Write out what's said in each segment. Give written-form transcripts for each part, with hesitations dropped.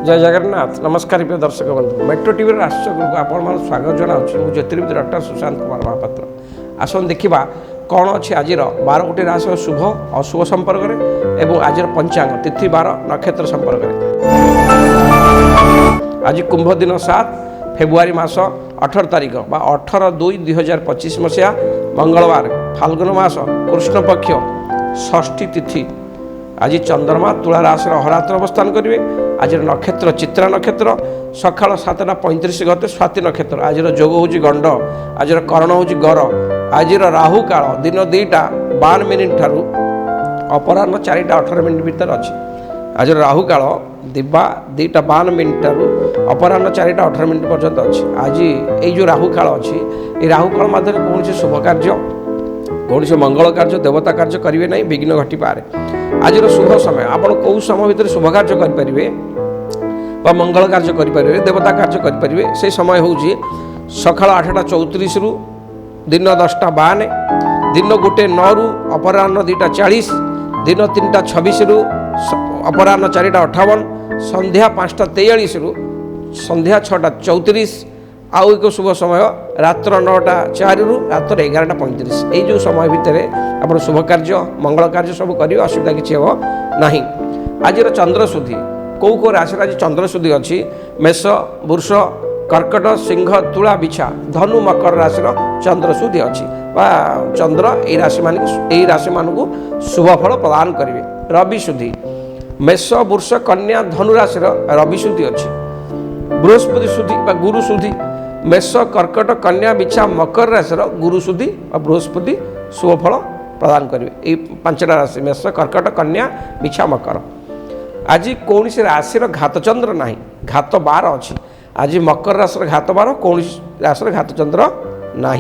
जय जगन्नाथ नमस्कार प्रिय दर्शक बंधु मेट्रो टीवी राष्ट्रगुरु आपण स्वागत जनाऊँ ज्योतिर्विद डॉक्टर सुशांत कुमार महापात्र आसन देखा कौन अच्छी आज 12 गोटी राशि शुभ अशुभ संपर्क में आज पंचांग तिथि 12 नक्षत्र संपर्क में आज कुंभ दिन 7 फेब्रुआरी मास 18 तारीख 18/2/2025 मसीहा मंगलवार फाल्गुन मास कृष्ण पक्ष षष्ठी तिथि आज चंद्रमा तुला राशि अहरात्र अवस्थान करेंगे। आज नक्षत्र चित्रा नक्षत्र सका 7:35 गते स्वाति नक्षत्र आज जोग हूँ गंड आज करण हूँ गर आज राहु काल दिन 2:52 ठारू अपराह 4:18 भितर अच्छी आज राहु काल दिवा 2:52 ठारू अपराह 4:18 पर्यंत अच्छी आज ये राहु काल अच्छी ये राहु काल मध्य कौन शुभ कार्य कौन से मंगल कार्य देवता कार्य करेंगे ना विघ्न घटी पारे। आज शुभ समय आपड़ कौ समय भितर शुभ कार्य करेंगे मंगल कार्य करेंगे देवता कार्य करेंगे से समय हूँ सका 8:34 रु दिन 10:52 दिन 1:09 रु अपराह 2:40 दिन 3:26 रु अपराह 4:58 संध्या 5:43 रु संध्या 6:34 आउ एक शुभ समय रात्र 9:04 रु रात्र 11:35 यही जो समय भितर आप शुभ कार्य मंगल कार्य सब करेंगे असुविधा किसी हे ना। आज चंद्रशुद्धि कौ राशि आज चंद्रशुद्धि अच्छी मेष वृष कर्कट सिंह तुला बिछा धनु मकर राशि चंद्रशुद्धि अच्छी चंद्र यही राशि मानू शुभ फल प्रदान करेंगे। रवि शुद्धि मेष वृष कन्या धनु राशि रवि शुद्धि अच्छी। बृहस्पति शुद्धि गुरु शुद्धि मेष कर्कट कन्या बिछा मकर राशि गुरु शुद्धि और बृहस्पति शुभ फल प्रदान करेंगे। ये 5टा राशि मेष कर्कट कन्या बिछा मकर। आज कौन सी राशि घात चंद्र ना घात 12 अच्छी आज मकर राशि घात 12 कौन राशि घात चंद्र ना।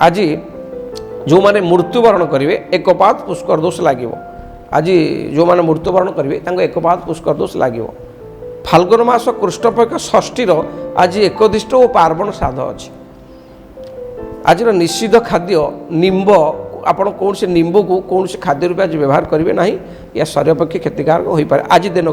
आज जो मैंने मृत्युवरण करेंगे एकपात पुष्कर दोष लगे। आज जो मैंने मृत्युवरण करेंगे एकपात पुष्कर दोष लगे। फाल्गुन मास कृष्ण पक्ष षष्ठी आज एकदिष्ट और पार्वण श्राद्ध अच्छी। आज निषिद्ध खाद्य निम्ब आपड़ कौन से निम्ब को कौन से खाद्य रूप आज व्यवहार करेंगे ना या शरीर पक्षे क्षतिकारक हो पाए आज दिन।